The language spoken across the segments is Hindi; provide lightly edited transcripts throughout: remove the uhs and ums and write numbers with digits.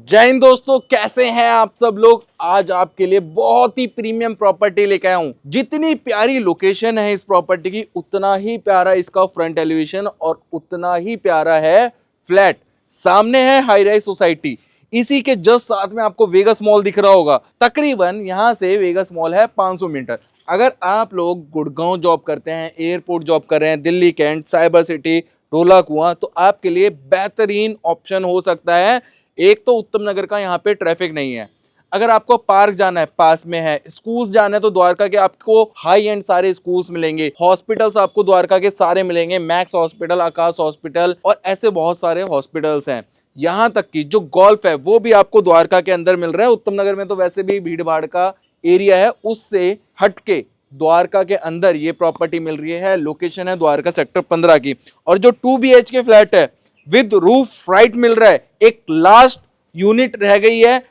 जय हिंद दोस्तों, कैसे हैं आप सब लोग। आज आपके लिए बहुत ही प्रीमियम प्रॉपर्टी लेके आया हूं। जितनी प्यारी लोकेशन है इस प्रॉपर्टी की, उतना ही प्यारा इसका फ्रंट एलिवेशन और उतना ही प्यारा है फ्लैट। सामने है हाई राइज सोसाइटी, इसी के जस्ट साथ में आपको वेगस मॉल दिख रहा होगा। तकरीबन यहां से वेगस मॉल है 500 मीटर। अगर आप लोग गुड़गांव जॉब करते हैं, एयरपोर्ट जॉब कर रहे हैं, दिल्ली कैंट, साइबर सिटी, ढोला कुआं, तो आपके लिए बेहतरीन ऑप्शन हो सकता है। एक तो उत्तम नगर का यहाँ पे ट्रैफिक नहीं है। अगर आपको पार्क जाना है, पास में है। स्कूल्स जाना है तो द्वारका के आपको हाई एंड सारे स्कूल्स मिलेंगे। हॉस्पिटल्स आपको द्वारका के सारे मिलेंगे, मैक्स हॉस्पिटल, आकाश हॉस्पिटल और ऐसे बहुत सारे हॉस्पिटल्स हैं। यहाँ तक कि जो गोल्फ है वो भी आपको द्वारका के अंदर मिल रहा है। उत्तम नगर में तो वैसे भी भीड़ भाड़ का एरिया है, उससे हटके द्वारका के अंदर ये प्रॉपर्टी मिल रही है। लोकेशन है द्वारका सेक्टर 15 की, और जो 2 BHK फ्लैट है विद रूफ राइट मिल रहा है। एक लास्ट यूनिट रह गई है,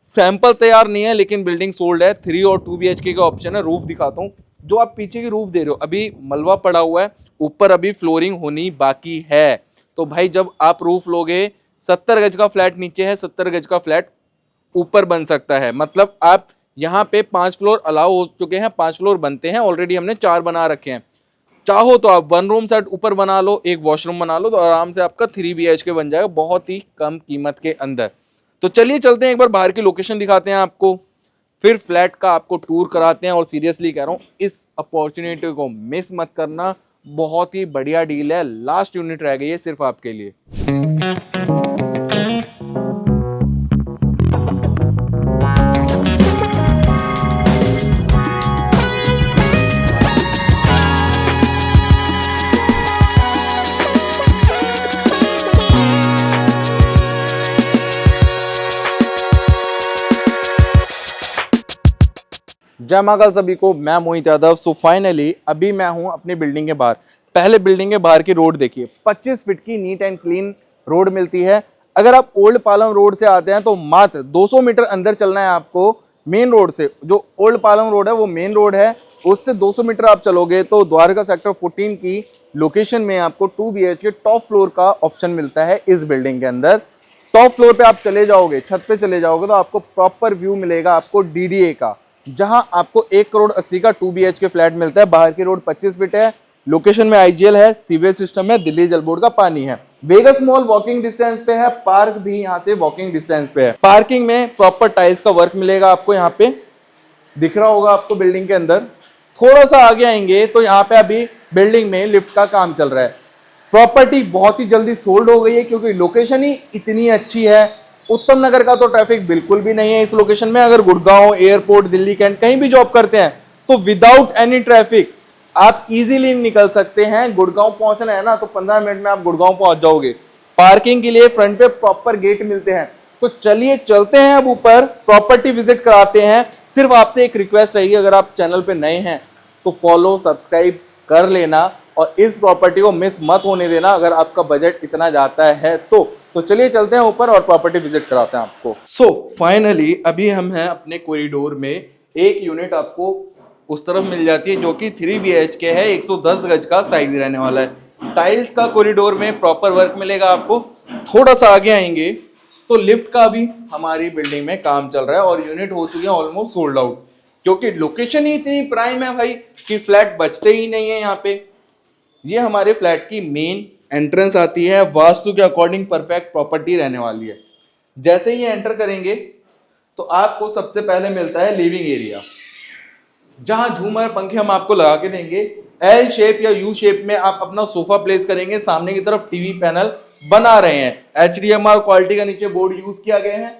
सैंपल तैयार नहीं है लेकिन बिल्डिंग सोल्ड है। 3 और 2 BHK का ऑप्शन है। रूफ दिखाता हूं, जो आप पीछे की रूफ दे रहे हो अभी मलबा पड़ा हुआ है, ऊपर अभी फ्लोरिंग होनी बाकी है। तो भाई जब आप रूफ लोगे, 70 गज का फ्लैट नीचे है, 70 गज का फ्लैट ऊपर बन सकता है। मतलब आप यहाँ पे 5 फ्लोर अलाउ हो चुके हैं, 5 फ्लोर बनते हैं ऑलरेडी, हमने 4 बना रखे हैं। चाहो तो आप 1 रूम सेट ऊपर बना लो, एक वॉशरूम बना लो, तो आराम से आपका 3 BHK बन जाएगा बहुत ही कम कीमत के अंदर। तो चलिए चलते हैं, एक बार बाहर की लोकेशन दिखाते हैं आपको, फिर फ्लैट का आपको टूर कराते हैं। और सीरियसली कह रहा हूँ, इस अपॉर्चुनिटी को मिस मत करना, बहुत ही बढ़िया डील है। लास्ट यूनिट रह गई है सिर्फ आपके लिए। जय महाकाल सभी को, मैं मोहित यादव। सो फाइनली अभी मैं हूं अपनी बिल्डिंग के बाहर। पहले बिल्डिंग के बाहर की रोड देखिए, 25 फीट की नीट एंड क्लीन रोड मिलती है। अगर आप ओल्ड पालम रोड से आते हैं तो मात्र 200 मीटर अंदर चलना है आपको मेन रोड से। जो ओल्ड पालम रोड है वो मेन रोड है, उससे 200 मीटर आप चलोगे तो द्वारका सेक्टर 14 की लोकेशन में आपको 2 BHK टॉप फ्लोर का ऑप्शन मिलता है। इस बिल्डिंग के अंदर टॉप फ्लोर पे आप चले जाओगे, छत पे चले जाओगे तो आपको प्रॉपर व्यू मिलेगा आपको DDA का, जहां आपको 1,80,00,000 का 2 BHK फ्लैट मिलता है। बाहर की रोड 25 फीट है, लोकेशन में IGL है, सीवेज सिस्टम है, दिल्ली जल बोर्ड का पानी है। वेगस मॉल वॉकिंग डिस्टेंस पे है, पार्क भी यहां से वॉकिंग डिस्टेंस पे है। पार्किंग में प्रॉपर टाइल्स का वर्क मिलेगा आपको, यहाँ पे दिख रहा होगा आपको बिल्डिंग के अंदर। थोड़ा सा आगे आएंगे तो यहाँ पे अभी बिल्डिंग में लिफ्ट का काम चल रहा है। प्रॉपर्टी बहुत ही जल्दी सोल्ड हो गई है क्योंकि लोकेशन ही इतनी अच्छी है। उत्तम नगर का तो ट्रैफिक बिल्कुल भी नहीं है इस लोकेशन में। अगर गुड़गांव, एयरपोर्ट, दिल्ली कैंट कहीं भी जॉब करते हैं तो विदाउट एनी ट्रैफिक आप इजीली निकल सकते हैं। गुड़गांव पहुंचना है ना तो 15 मिनट में आप गुड़गांव पहुंच जाओगे। पार्किंग के लिए फ्रंट पे प्रॉपर गेट मिलते हैं। तो चलिए चलते हैं अब ऊपर, प्रॉपर्टी विजिट कराते हैं। सिर्फ आपसे एक रिक्वेस्ट रहेगी, अगर आप चैनल पे नए हैं तो फॉलो सब्सक्राइब कर लेना और इस प्रॉपर्टी को मिस मत होने देना अगर आपका बजट इतना जाता है तो चलिए चलते हैं ऊपर और प्रॉपर्टी विजिट कराते हैं आपको। सो फाइनली अभी हम हैं अपने कॉरिडोर में। एक यूनिट आपको उस तरफ मिल जाती है जो कि 3 BHK है, 110 गज का साइज रहने वाला है। टाइल्स का कॉरिडोर में प्रॉपर वर्क मिलेगा आपको। थोड़ा सा आगे आएंगे तो लिफ्ट का भी हमारी बिल्डिंग में काम चल रहा है और यूनिट हो चुकी है ऑलमोस्ट सोल्ड आउट, क्योंकि लोकेशन ही इतनी प्राइम है भाई कि फ्लैट बचते ही नहीं है यहाँ पे। ये हमारे फ्लैट की मेन एंट्रेंस आती है। वास्तु के अकॉर्डिंग परफेक्ट प्रॉपर्टी रहने वाली है। जैसे ही एंटर करेंगे तो आपको सबसे पहले मिलता है लिविंग एरिया, जहां झूमर पंखे हम आपको लगा के देंगे। L शेप या U शेप में आप अपना सोफा प्लेस करेंगे। सामने की तरफ टीवी पैनल बना रहे हैं, HDMI क्वालिटी का नीचे बोर्ड यूज किया गया है।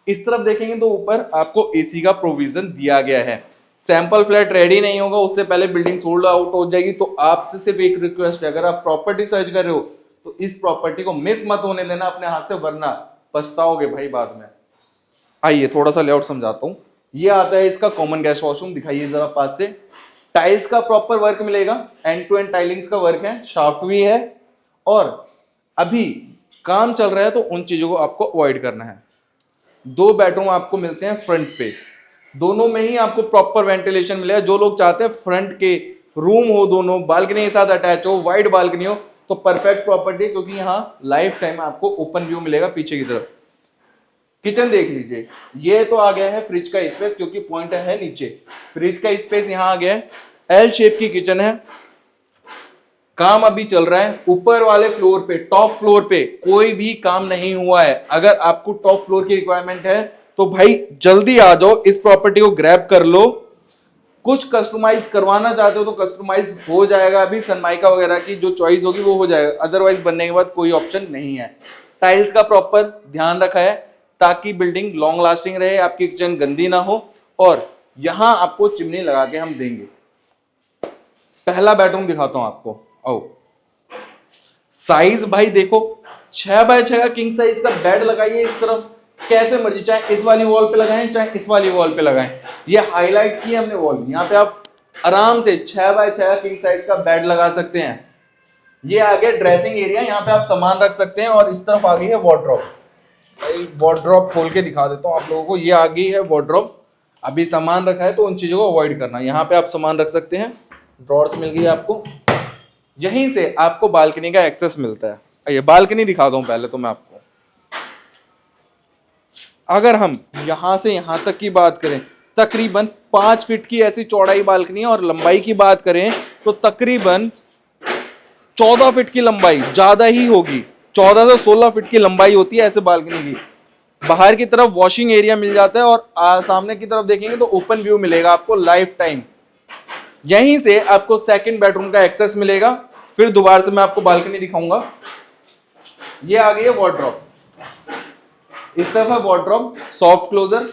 इस तरफ देखेंगे तो ऊपर आपको AC का प्रोविजन दिया गया है। सैंपल फ्लैट रेडी नहीं होगा उससे पहले बिल्डिंग सोल्ड आउट हो जाएगी। तो आपसे सिर्फ एक रिक्वेस्ट है, अगर आप प्रॉपर्टी सर्च कर रहे हो तो इस प्रॉपर्टी को मिस मत होने देना अपने हाथ से, वरना पछताओगे भाई बाद में। आइए थोड़ा सा लेआउट समझाता हूँ। ये आता है इसका कॉमन गेस्ट वॉशरूम, दिखाइए जरा पास से। टाइल्स का प्रॉपर वर्क मिलेगा, एंड टू एंड टाइलिंग्स का वर्क है, शाफ्ट भी है। और अभी काम चल रहा है तो उन चीजों को आपको अवॉइड करना है। 2 बेडरूम आपको मिलते हैं फ्रंट पे, दोनों में ही आपको प्रॉपर वेंटिलेशन मिलेगा। जो लोग चाहते हैं फ्रंट के रूम हो, दोनों बालकनी के साथ अटैच हो, वाइड बालकनी हो, तो परफेक्ट प्रॉपर्टी, क्योंकि यहाँ लाइफ टाइम आपको ओपन व्यू मिलेगा पीछे की तरफ। किचन देख लीजिए, ये तो आ गया है फ्रिज का स्पेस, क्योंकि पॉइंट है नीचे, फ्रिज का स्पेस यहाँ आ गया है। एल शेप की किचन है। काम अभी चल रहा है ऊपर वाले फ्लोर पे, टॉप फ्लोर पे कोई भी काम नहीं हुआ है। अगर आपको टॉप फ्लोर की रिक्वायरमेंट है तो भाई जल्दी आ जाओ, इस प्रॉपर्टी को ग्रैब कर लो। कुछ कस्टमाइज करवाना चाहते हो तो कस्टमाइज हो जाएगा, अभी सनमाइका वगैरह की जो चॉइस होगी वो हो जाएगा, अदरवाइज बनने के बाद कोई ऑप्शन नहीं है। टाइल्स का प्रॉपर ध्यान रखा है ताकि बिल्डिंग लॉन्ग लास्टिंग रहे, आपकी किचन गंदी ना हो। और यहां आपको चिमनी लगा के हम देंगे। पहला बेडरूम दिखाता हूं आपको, आओ। साइज भाई देखो, 6x6 का किंग साइज का बेड लगाइए इस तरफ, कैसे मर्जी, चाहे इस वाली वॉल पे लगाएं चाहे इस वाली वॉल पे लगाएं। ये हाईलाइट की हमने वॉल, यहाँ पे आप आराम से 6x6 का किंग साइज का बेड लगा सकते हैं। ये आ गया ड्रेसिंग एरिया, यहाँ पे आप सामान रख सकते हैं। और इस तरफ आ गई है वार्डरोब। वार्डरोब खोल के दिखा देता हूँ आप लोगों को, ये आ गई है वार्डरोब। अभी सामान रखा है तो उन चीजों को अवॉइड करना। यहाँ पे आप सामान रख सकते हैं, ड्रॉर्स मिल गई आपको। यहीं से आपको बालकनी का एक्सेस मिलता है। ये बालकनी दिखा दूं पहले तो मैं आपको। अगर हम यहां से यहां तक की बात करें, तकरीबन 5 फीट की ऐसी चौड़ाई बालकनी है। और लंबाई की बात करें तो तकरीबन 14 फीट की लंबाई, ज्यादा ही होगी, 14 से 16 फीट की लंबाई होती है ऐसे बालकनी की। बाहर की तरफ वॉशिंग एरिया मिल जाता है और सामने की तरफ देखेंगे तो ओपन व्यू मिलेगा आपको लाइफ टाइम। यहीं से आपको सेकंड बेडरूम का एक्सेस मिलेगा। फिर दोबारा से मैं आपको बालकनी दिखाऊंगा। ये आ गई है वार्डरोब, इस तरफ है वार्डरोब, सॉफ्ट क्लोजर।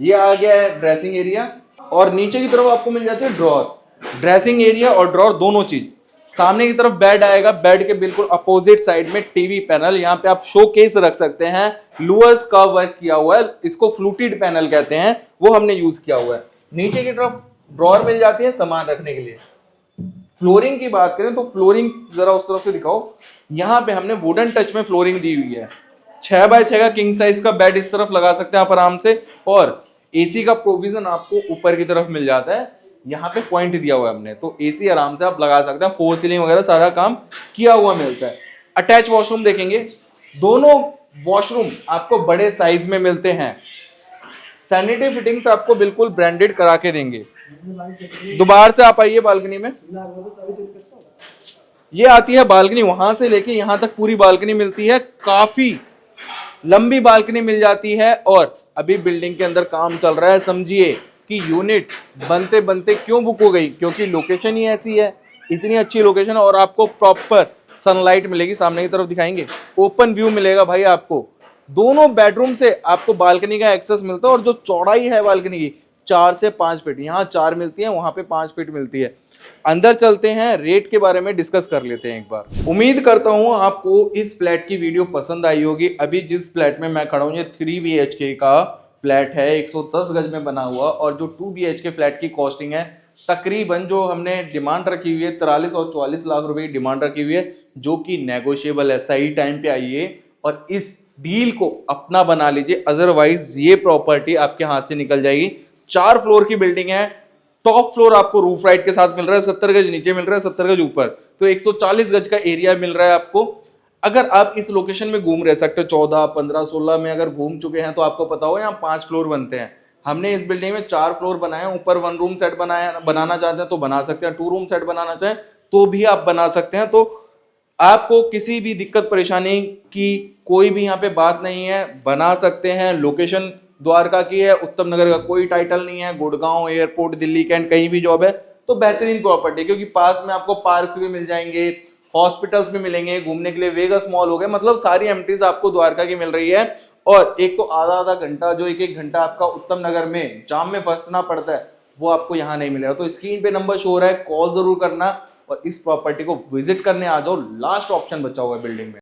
ये आ गया है ड्रेसिंग एरिया। और नीचे की तरफ आपको मिल जाती है ड्रॉर। ड्रेसिंग एरिया और ड्रॉर दोनों चीज। सामने की तरफ बेड आएगा, बेड के बिल्कुल अपोजिट साइड में टीवी पैनल। यहाँ पे आप शो केस रख सकते हैं, लुअर्स का वर्क किया हुआ है, इसको फ्लूटेड पैनल कहते हैं, वो हमने यूज किया हुआ है। नीचे की तरफ ड्रॉर मिल जाती है सामान रखने के लिए। फ्लोरिंग की बात करें तो फ्लोरिंग जरा उस तरफ से दिखाओ। यहाँ पे हमने वुडन टच में फ्लोरिंग दी हुई है। 6x6 का किंग साइज का बेड इस तरफ लगा सकते हैं आप आराम से। और एसी का प्रोविजन आपको ऊपर की तरफ मिल जाता है। यहाँ पे पॉइंट दिया हुआ है हमने, तो एसी आराम से आप लगा सकते हैं। फोर सीलिंग वगैरह सारा काम किया हुआ मिलता है। अटैच वॉशरूम देखेंगे, दोनों वॉशरूम आपको बड़े साइज में मिलते हैं। सैनिटरी फिटिंग्स आपको बिल्कुल ब्रांडेड करा के देंगे। दोबारा से आप आइए बालकनी में, ये आती है बालकनी, वहां से लेके यहां तक पूरी बालकनी मिलती है। काफी लंबी बालकनी मिल जाती है। और अभी बिल्डिंग के अंदर काम चल रहा है। समझिए कि यूनिट बनते बनते क्यों बुक हो गई, क्योंकि लोकेशन ही ऐसी है, इतनी अच्छी लोकेशन। और आपको प्रॉपर सनलाइट मिलेगी, सामने की तरफ दिखाएंगे, ओपन व्यू मिलेगा भाई आपको। दोनों बेडरूम से आपको बालकनी का एक्सेस मिलता है। और जो चौड़ाई है बालकनी की 4 से 5 फीट, यहाँ 4 मिलती है, वहां पे 5 फीट मिलती है। अंदर चलते हैं, रेट के बारे में डिस्कस कर लेते हैं एक बार। उम्मीद करता हूं आपको इस फ्लैट की वीडियो पसंद आई होगी। अभी जिस फ्लैट में मैं खड़ा हूं ये 3 BHK का फ्लैट है, 110 गज में बना हुआ। और जो 2 BHK फ्लैट की कॉस्टिंग है, तकरीबन जो हमने डिमांड रखी हुई है 43 और 44 लाख रुपए की डिमांड रखी हुई है, जो कि नेगोशिएबल है। सही टाइम पे आइए और इस डील को अपना बना लीजिए, अदरवाइज ये प्रॉपर्टी आपके हाथ से निकल जाएगी। 4 फ्लोर की बिल्डिंग है, टॉप फ्लोर आपको रूफ राइट के साथ मिल रहा है, 70 गज नीचे मिल रहा है, 70 गज ऊपर, तो 140 गज का एरिया मिल रहा है आपको। अगर आप इस लोकेशन में घूम रहे, सेक्टर 14, 15, 16 में अगर घूम चुके हैं तो आपको पता हो यहाँ 5 फ्लोर बनते हैं। हमने इस बिल्डिंग में 4 फ्लोर बनाए हैं। ऊपर 1 रूम सेट बनाना चाहते हैं तो बना सकते हैं, 2 रूम सेट बनाना चाहें तो भी आप बना सकते हैं। तो आपको किसी भी दिक्कत परेशानी की कोई भी यहाँ पे बात नहीं है, बना सकते हैं। लोकेशन द्वारका की है, उत्तम नगर का कोई टाइटल नहीं है। गुड़गांव एयरपोर्ट, दिल्ली कैंट कहीं भी जॉब है तो बेहतरीन प्रॉपर्टी, क्योंकि पास में आपको पार्क्स भी मिल जाएंगे, हॉस्पिटल्स भी मिलेंगे, घूमने के लिए वेगस मॉल हो गए, मतलब सारी एमिनिटीज आपको द्वारका की मिल रही है। और एक तो आधा आधा घंटा, जो 1-1 घंटा आपका उत्तम नगर में जाम में फंसना पड़ता है, वो आपको यहाँ नहीं मिलेगा। तो स्क्रीन पे नंबर शो हो रहा है, कॉल जरूर करना और इस प्रॉपर्टी को विजिट करने आ जाओ। लास्ट ऑप्शन बचा हुआ है बिल्डिंग में।